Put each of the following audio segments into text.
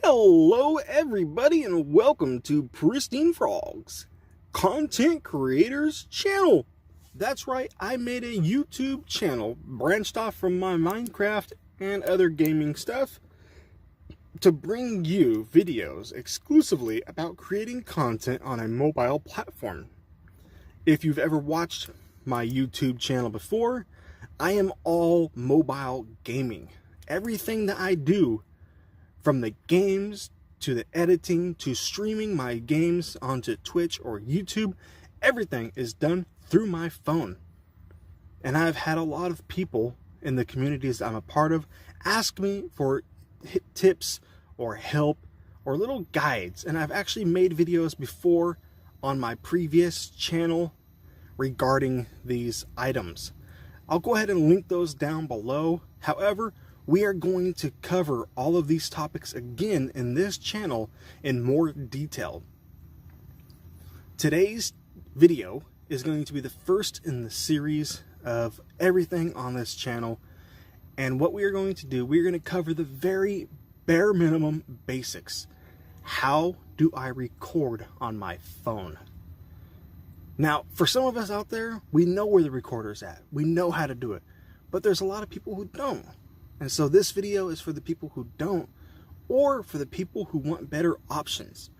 Hello everybody and welcome to Pristine Frogs Content Creators Channel. That's right, I made a YouTube channel branched off from my Minecraft and other gaming stuff to bring you videos exclusively about creating content on a mobile platform. If you've ever watched my YouTube channel before, I am all mobile gaming. Everything that I do, from the games to the editing to streaming my games onto Twitch or YouTube, everything is done through my phone. And I've had a lot of people in the communities I'm a part of ask me for tips or help or little guides. And I've actually made videos before on my previous channel regarding these items. I'll go ahead and link those down below. However, we are going to cover all of these topics again in this channel in more detail. Today's video is going to be the first in the series of everything on this channel. And what we are going to do, we're going to cover the very bare minimum basics. How do I record on my phone? Now, for some of us out there, we know where the recorder's at. We know how to do it. But there's a lot of people who don't. And so this video is for the people who don't, or for the people who want better options.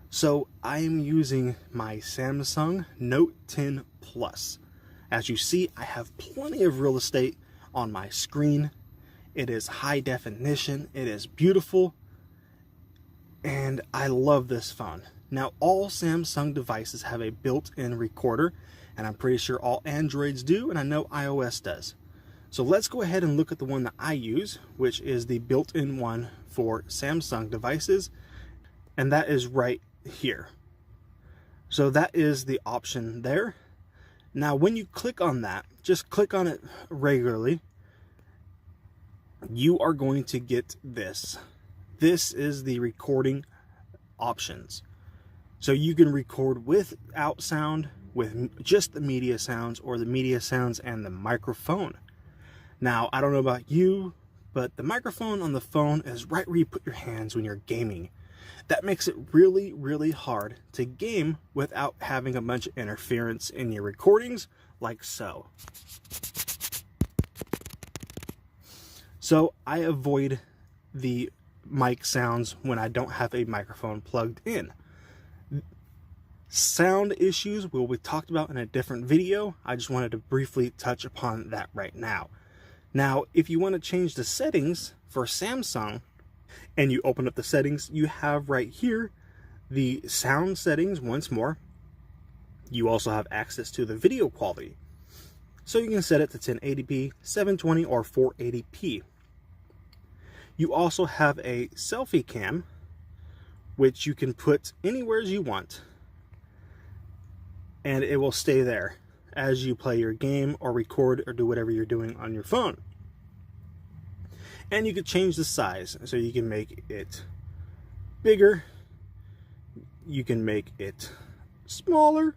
So I am using my Samsung Note 10 Plus. As you see, I have plenty of real estate on my screen. It is high definition, it is beautiful, and I love this phone. Now, all Samsung devices have a built-in recorder, and I'm pretty sure all Androids do, and I know iOS does. So let's go ahead and look at the one that I use, which is the built-in one for Samsung devices, and that is right here. So that is the option there. Now, when you click on that, just click on it regularly, you are going to get this. This is the recording options. So you can record without sound, with just the media sounds, or the media sounds and the microphone. Now, I don't know about you, but the microphone on the phone is right where you put your hands when you're gaming. That makes it really, really hard to game without having a bunch of interference in your recordings, like so. So I avoid the mic sounds when I don't have a microphone plugged in. Sound issues will be talked about in a different video. I just wanted to briefly touch upon that right now. Now, if you want to change the settings for Samsung and you open up the settings, you have right here the sound settings once more. You also have access to the video quality. So you can set it to 1080p, 720, or 480p. You also have a selfie cam, which you can put anywhere you want, and it will stay there as you play your game or record or do whatever you're doing on your phone. And you can change the size, so you can make it bigger, you can make it smaller,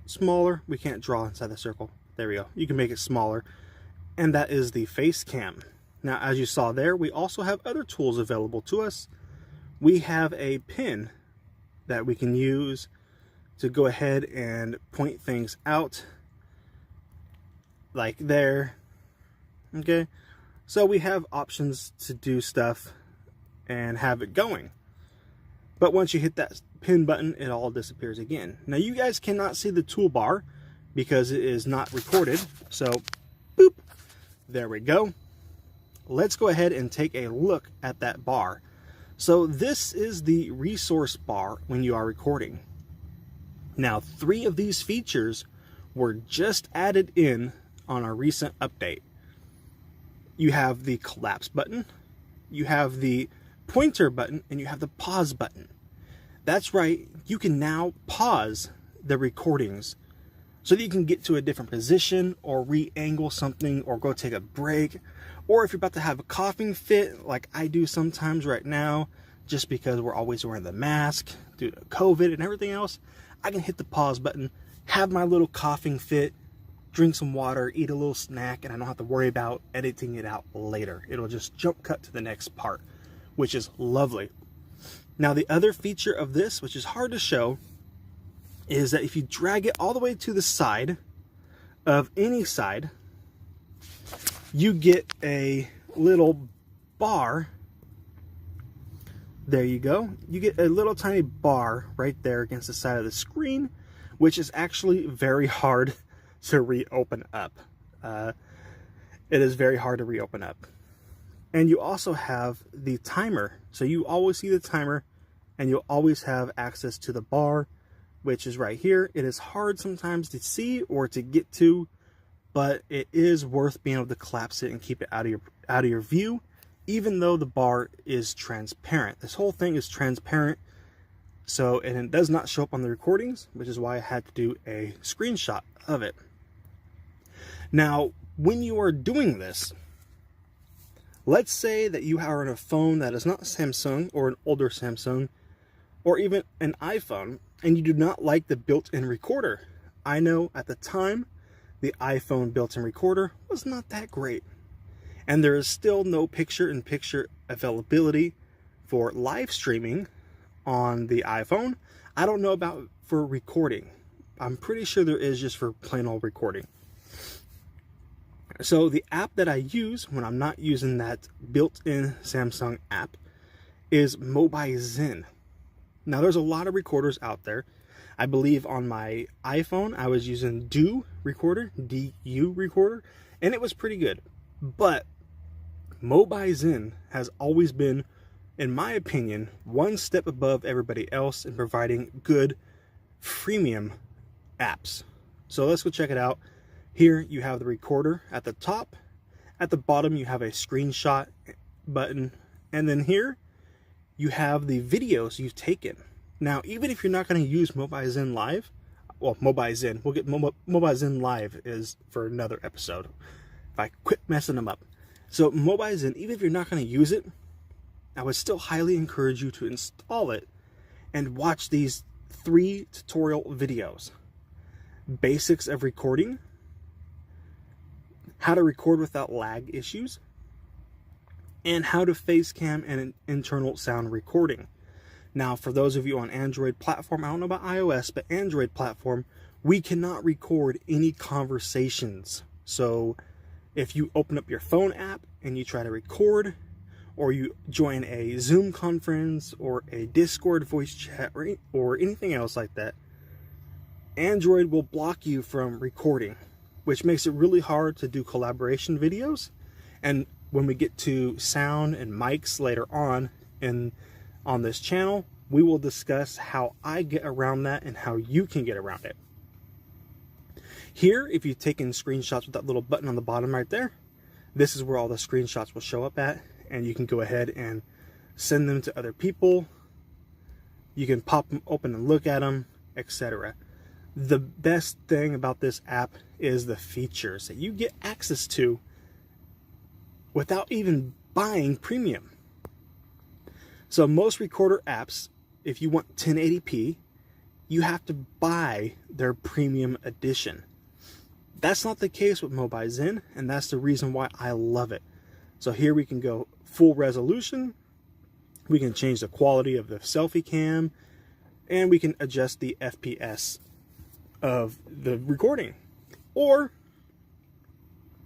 smaller, we can't draw inside the circle, there we go, you can make it smaller, and that is the face cam. Now, as you saw there, we also have other tools available to us. We have a pin that we can use to go ahead and point things out, like there. Okay, so we have options to do stuff and have it going. But once you hit that pin button, it all disappears again. Now, you guys cannot see the toolbar because it is not recorded. So, boop, there we go. Let's go ahead and take a look at that bar. So this is the resource bar when you are recording. Now, 3 of these features were just added in on a recent update. You have the collapse button, you have the pointer button, and you have the pause button. That's right, you can now pause the recordings so that you can get to a different position or re-angle something or go take a break. Or if you're about to have a coughing fit, like I do sometimes right now, just because we're always wearing the mask due to COVID and everything else, I can hit the pause button, have my little coughing fit, drink some water, eat a little snack, and I don't have to worry about editing it out later. It'll just jump cut to the next part, which is lovely. Now, the other feature of this, which is hard to show, is that if you drag it all the way to the side of any side, you get a little bar. There you go. You get a little tiny bar right there against the side of the screen, which is actually very hard to reopen up. It is very hard to reopen up. And you also have the timer. So you always see the timer, and you'll always have access to the bar, which is right here. It is hard sometimes to see or to get to, but it is worth being able to collapse it and keep it out of your view, even though the bar is transparent. This whole thing is transparent, and it does not show up on the recordings, which is why I had to do a screenshot of it. Now, when you are doing this, let's say that you are on a phone that is not Samsung or an older Samsung or even an iPhone, and you do not like the built-in recorder. I know at the time, the iPhone built-in recorder was not that great. And there is still no picture-in-picture availability for live streaming on the iPhone. I don't know about for recording. I'm pretty sure there is just for plain old recording. So the app that I use when I'm not using that built-in Samsung app is Mobizen. Now, there's a lot of recorders out there. I believe on my iPhone, I was using DU recorder, DU recorder, and it was pretty good. But Mobizen has always been, in my opinion, one step above everybody else in providing good freemium apps. So let's go check it out. Here you have the recorder at the top. At the bottom you have a screenshot button. And then here you have the videos you've taken. Now, even if you're not going to use Mobizen Live, well, Mobizen, we'll get Mobizen Live is for another episode, if I quit messing them up. So Mobizen, even if you're not going to use it, I would still highly encourage you to install it and watch these 3 tutorial videos. Basics of recording, how to record without lag issues, and how to face cam and internal sound recording. Now, for those of you on Android platform, I don't know about iOS, but Android platform, we cannot record any conversations. So if you open up your phone app and you try to record, or you join a Zoom conference or a Discord voice chat or anything else like that, Android will block you from recording, which makes it really hard to do collaboration videos. And when we get to sound and mics later on on this channel, we will discuss how I get around that and how you can get around it. Here, if you've taken screenshots with that little button on the bottom right there, this is where all the screenshots will show up at, and you can go ahead and send them to other people. You can pop them open and look at them, etc. The best thing about this app is the features that you get access to without even buying premium. So most recorder apps, if you want 1080p, you have to buy their premium edition. That's not the case with Mobizen, and that's the reason why I love it. So here we can go full resolution, we can change the quality of the selfie cam, and we can adjust the FPS of the recording. Or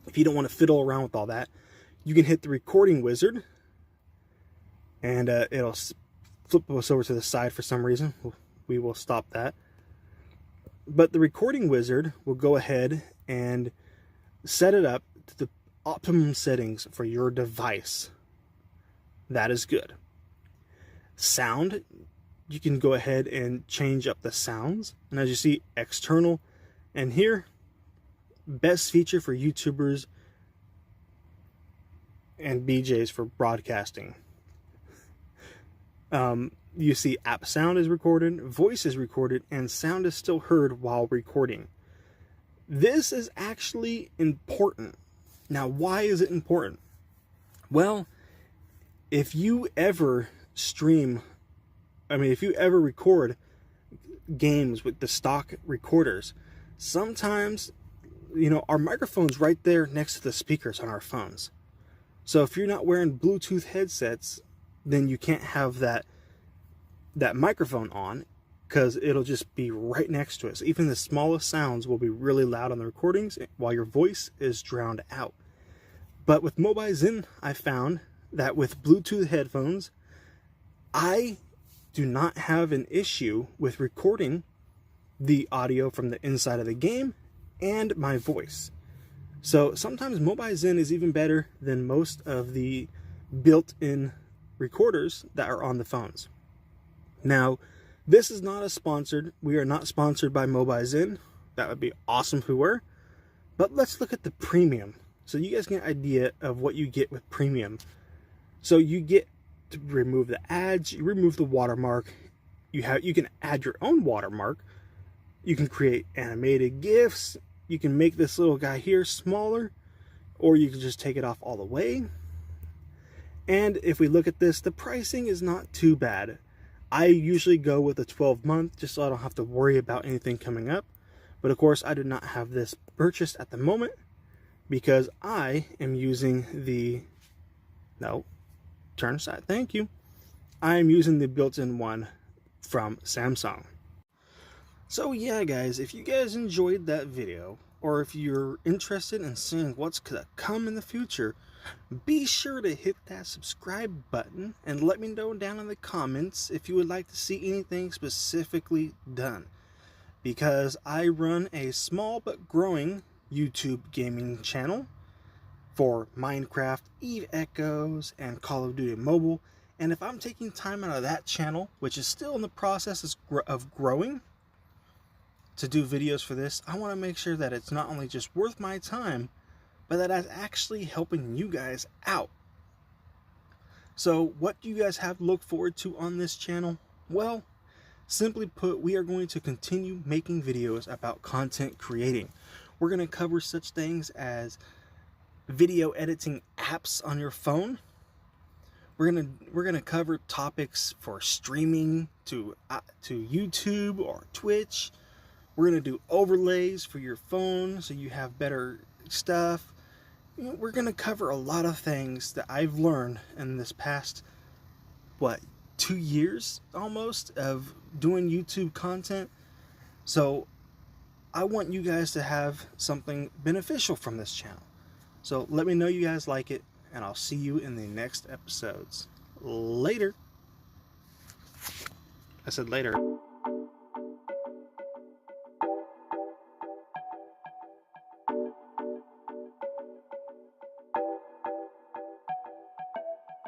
if you don't want to fiddle around with all that, you can hit the recording wizard, and it'll flip us over to the side for some reason. We will stop that. But the recording wizard will go ahead and set it up to the optimum settings for your device. That is good. Sound, you can go ahead and change up the sounds. And as you see, external. And here, best feature for YouTubers and BJs for broadcasting. You see app sound is recorded, voice is recorded, and sound is still heard while recording. This is actually important. Now, why is it important? Well, if you ever record games with the stock recorders, sometimes, our microphone's right there next to the speakers on our phones. So if you're not wearing Bluetooth headsets, then you can't have that microphone on, because it'll just be right next to it. So even the smallest sounds will be really loud on the recordings while your voice is drowned out. But with Mobizen, I found that with Bluetooth headphones, I do not have an issue with recording the audio from the inside of the game and my voice. So sometimes Mobizen is even better than most of the built-in recorders that are on the phones. Now, this is not a sponsored. We are not sponsored by Mobizen. That would be awesome if we were. But let's look at the premium, so you guys get an idea of what you get with premium. So you get to remove the ads, you remove the watermark. You can add your own watermark. You can create animated GIFs. You can make this little guy here smaller, or you can just take it off all the way. And if we look at this, the pricing is not too bad. I usually go with a 12-month just so I don't have to worry about anything coming up. But of course, I do not have this purchased at the moment because I am using the... No, turn aside, thank you. I am using the built-in one from Samsung. So yeah, guys, if you guys enjoyed that video, or if you're interested in seeing what's gonna come in the future, be sure to hit that subscribe button and let me know down in the comments if you would like to see anything specifically done. Because I run a small but growing YouTube gaming channel for Minecraft, Eve Echoes, and Call of Duty Mobile. And if I'm taking time out of that channel, which is still in the process of growing, to do videos for this, I want to make sure that it's not only just worth my time, but that it's actually helping you guys out. So what do you guys have to look forward to on this channel? Well, simply put, we are going to continue making videos about content creating. We're going to cover such things as video editing apps on your phone. We're gonna cover topics for streaming to YouTube or Twitch. We're gonna do overlays for your phone so you have better stuff. You know, we're gonna cover a lot of things that I've learned in this past 2 years almost of doing YouTube content. So I want you guys to have something beneficial from this channel. So let me know you guys like it, and I'll see you in the next episodes. Later. I said later.